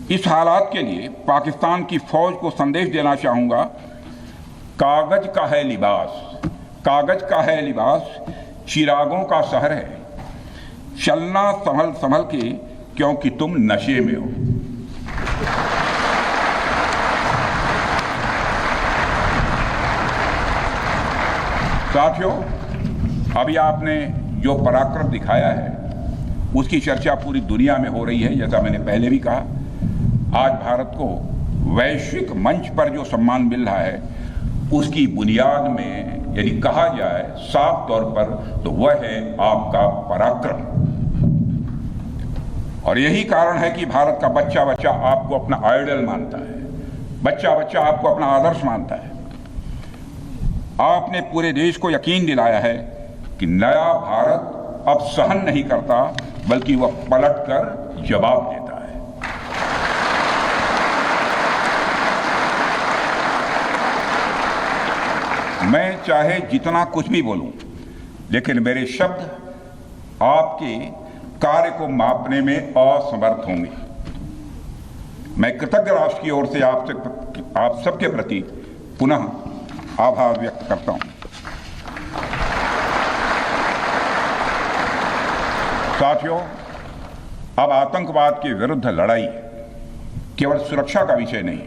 इस हालात के लिए पाकिस्तान की फौज को संदेश देना चाहूँगा, कागज का है लिबास, कागज का है लिबास, चिरागों का शहर है, चलना संभल संभल के क्योंकि तुम नशे में हो। साथियों, अभी आपने जो पराक्रम दिखाया है उसकी चर्चा पूरी दुनिया में हो रही है। जैसा मैंने पहले भी कहा, आज भारत को वैश्विक मंच पर जो सम्मान मिल रहा है उसकी बुनियाद में यदि कहा जाए साफ तौर पर तो वह है आपका पराक्रम। और यही कारण है कि भारत का बच्चा बच्चा आपको अपना आइडल मानता है, बच्चा बच्चा आपको अपना आदर्श मानता है। आपने पूरे देश को यकीन दिलाया है कि नया भारत अब सहन नहीं करता बल्कि वह पलटकर जवाब देता है। मैं चाहे जितना कुछ भी बोलूं, लेकिन मेरे शब्द आपके कार्य को मापने में असमर्थ होंगे। मैं कृतज्ञ राष्ट्र की ओर से आप सबके प्रति पुनः आभार व्यक्त करता हूं। साथियों, अब आतंकवाद के विरुद्ध लड़ाई केवल सुरक्षा का विषय नहीं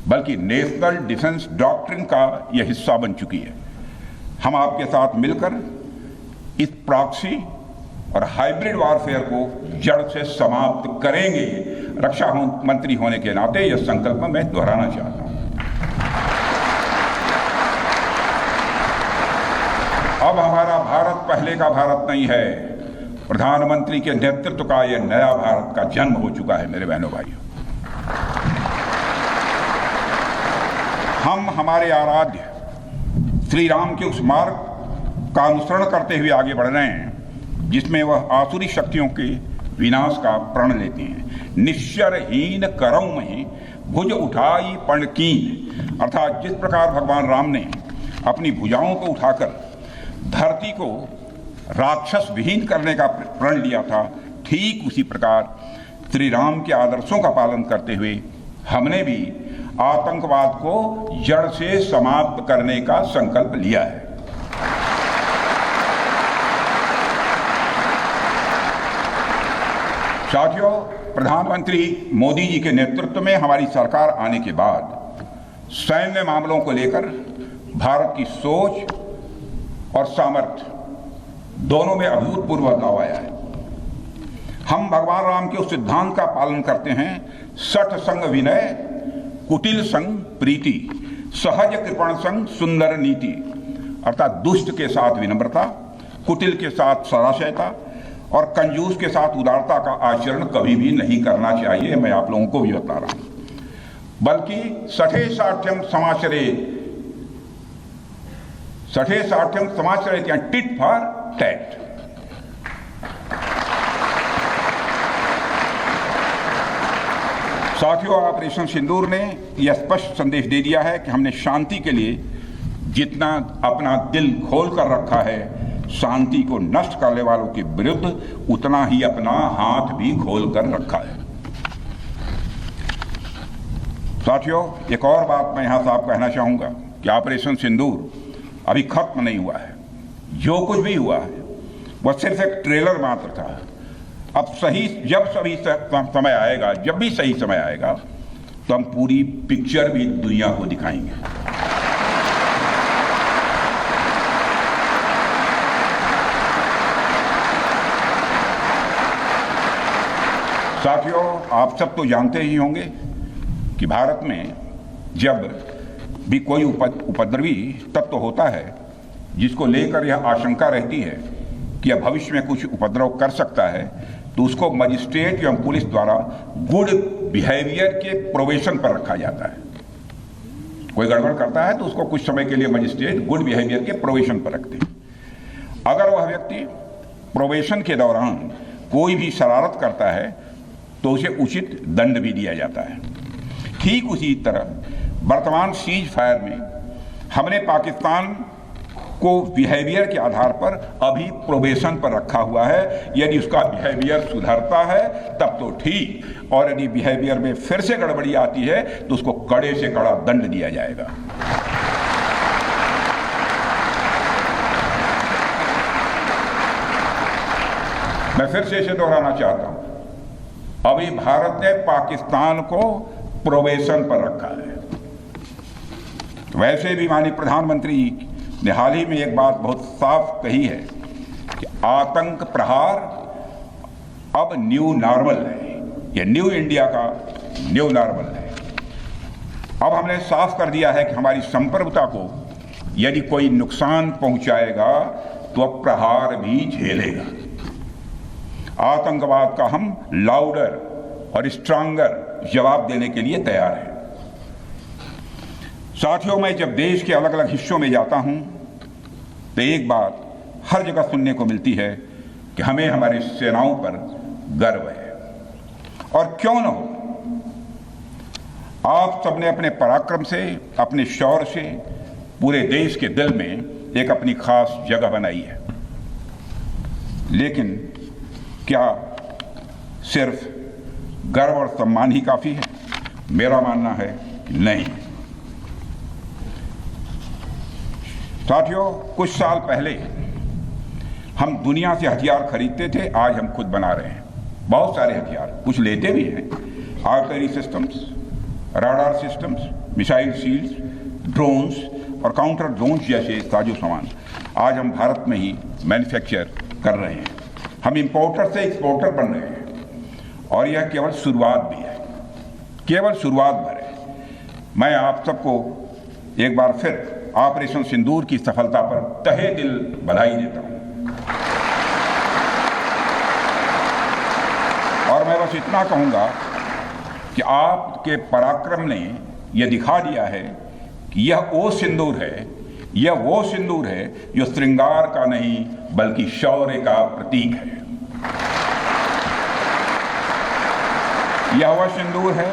बल्कि नेशनल डिफेंस डॉक्ट्रिन का यह हिस्सा बन चुकी है। हम आपके साथ मिलकर इस प्रॉक्सी और हाइब्रिड वॉरफेयर को जड़ से समाप्त करेंगे। रक्षा मंत्री होने के नाते यह संकल्प मैं दोहराना चाहता हूं। अब हमारा भारत पहले का भारत नहीं है। प्रधानमंत्री के नेतृत्व का यह नया भारत का जन्म हो चुका है। मेरे बहनों भाइयों, हम हमारे आराध्य श्री राम के उस मार्ग का अनुसरण करते हुए आगे बढ़ रहे हैं जिसमें वह आसुरी शक्तियों के विनाश का प्रण लेते हैं। निश्चरहीन करौ मही भुज उठाई पण कीन, अर्थात जिस प्रकार भगवान राम ने अपनी भुजाओं को उठाकर धरती को राक्षस विहीन करने का प्रण लिया था, ठीक उसी प्रकार श्री राम के आदर्शों का पालन करते हुए हमने भी आतंकवाद को जड़ से समाप्त करने का संकल्प लिया है। साथियों, प्रधानमंत्री मोदी जी के नेतृत्व में हमारी सरकार आने के बाद सैन्य मामलों को लेकर भारत की सोच और सामर्थ्य दोनों में अभूतपूर्व बदलाव आया है। हम भगवान राम के उस सिद्धांत का पालन करते हैं, सठ संग विनय कुटिल संग प्रीति सहज कृपण संग सुंदर नीति, अर्थात दुष्ट के साथ विनम्रता, कुटिल के साथ सदाशयता और कंजूस के साथ उदारता का आचरण कभी भी नहीं करना चाहिए। मैं आप लोगों को भी बता रहा हूं, बल्कि सठे साठ्यम समाचरित या टिट फॉर टैट। साथियों, ऑपरेशन सिंदूर ने यह स्पष्ट संदेश दे दिया है कि हमने शांति के लिए जितना अपना दिल खोल कर रखा है, शांति को नष्ट करने वालों के विरुद्ध उतना ही अपना हाथ भी खोल कर रखा है। साथियों, एक और बात मैं यहां साफ कहना चाहूंगा कि ऑपरेशन सिंदूर अभी खत्म नहीं हुआ है। जो कुछ भी हुआ है वह सिर्फ एक ट्रेलर मात्र था। अब समय आएगा, जब भी सही समय आएगा तो हम पूरी पिक्चर भी दुनिया को दिखाएंगे। साथियों, आप सब तो जानते ही होंगे कि भारत में जब भी कोई उपद्रवी तत्व होता है जिसको लेकर यह आशंका रहती है कि यह भविष्य में कुछ उपद्रव कर सकता है, तो उसको मजिस्ट्रेट एवं पुलिस द्वारा गुड बिहेवियर के प्रोबेशन पर रखा जाता है। कोई गड़बड़ करता है तो उसको कुछ समय के लिए मजिस्ट्रेट गुड बिहेवियर के प्रोबेशन पर रखते हैं। अगर वह व्यक्ति प्रोबेशन के दौरान कोई भी शरारत करता है तो उसे उचित दंड भी दिया जाता है। ठीक उसी तरह वर्तमान सीज फायर में हमने पाकिस्तान को बिहेवियर के आधार पर अभी प्रोबेशन पर रखा हुआ है। यदि उसका बिहेवियर सुधरता है तब तो ठीक, और यदि बिहेवियर में फिर से गड़बड़ी आती है तो उसको कड़े से कड़ा दंड दिया जाएगा। मैं फिर से इसे दोहराना चाहता हूं, अभी भारत ने पाकिस्तान को प्रोबेशन पर रखा है। वैसे भी माननीय प्रधानमंत्री ने हाल ही में एक बात बहुत साफ कही है कि आतंक प्रहार अब न्यू नॉर्मल है, यह न्यू इंडिया का न्यू नॉर्मल है। अब हमने साफ कर दिया है कि हमारी संप्रभुता को यदि कोई नुकसान पहुंचाएगा तो अब प्रहार भी झेलेगा। आतंकवाद का हम लाउडर और स्ट्रांगर जवाब देने के लिए तैयार हैं। साथियों, मैं जब देश के अलग अलग हिस्सों में जाता हूं तो एक बात हर जगह सुनने को मिलती है कि हमें हमारी सेनाओं पर गर्व है, और क्यों न हो। आप सबने अपने पराक्रम से, अपने शौर्य से पूरे देश के दिल में एक अपनी खास जगह बनाई है। लेकिन क्या सिर्फ गर्व और सम्मान ही काफी है? मेरा मानना है कि नहीं। साथियों, कुछ साल पहले हम दुनिया से हथियार खरीदते थे, आज हम खुद बना रहे हैं बहुत सारे हथियार, कुछ लेते भी हैं। Artillery systems, radar systems, missile shields, drones और काउंटर ड्रोन्स जैसे साजो सामान आज हम भारत में ही मैन्युफैक्चर कर रहे हैं। हम इंपोर्टर से एक्सपोर्टर बन रहे हैं, और यह केवल शुरुआत भी है, केवल शुरुआत भर है। मैं आप सबको एक बार फिर ऑपरेशन सिंदूर की सफलता पर तहे दिल बधाई देता हूं, और मैं बस इतना कहूंगा कि आपके पराक्रम ने यह दिखा दिया है कि यह वो सिंदूर है, यह वो सिंदूर है जो श्रृंगार का नहीं बल्कि शौर्य का प्रतीक है। यह वह सिंदूर है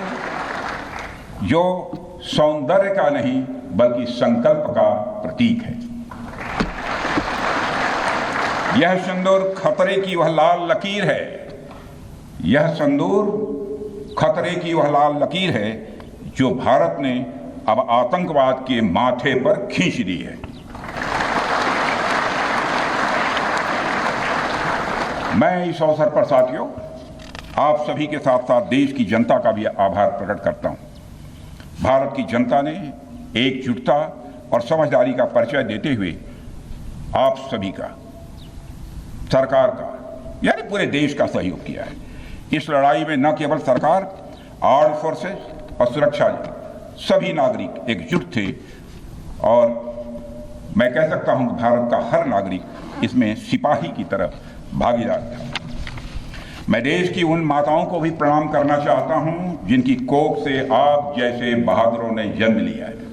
जो सौंदर्य का नहीं बल्कि संकल्प का प्रतीक है। यह सिंदूर खतरे की वह लाल लकीर है, यह सिंदूर खतरे की वह लाल लकीर है जो भारत ने अब आतंकवाद के माथे पर खींच दी है। मैं इस अवसर पर साथियों आप सभी के साथ साथ देश की जनता का भी आभार प्रकट करता हूं। भारत की जनता ने एकजुटता और समझदारी का परिचय देते हुए आप सभी का, सरकार का, यानी पूरे देश का सहयोग किया है। इस लड़ाई में न केवल सरकार, आर्म्ड फोर्सेस और सुरक्षा सभी नागरिक एकजुट थे, और मैं कह सकता हूं कि भारत का हर नागरिक इसमें सिपाही की तरह भागीदार था। मैं देश की उन माताओं को भी प्रणाम करना चाहता हूं जिनकी कोख से आप जैसे बहादुरों ने जन्म लिया है।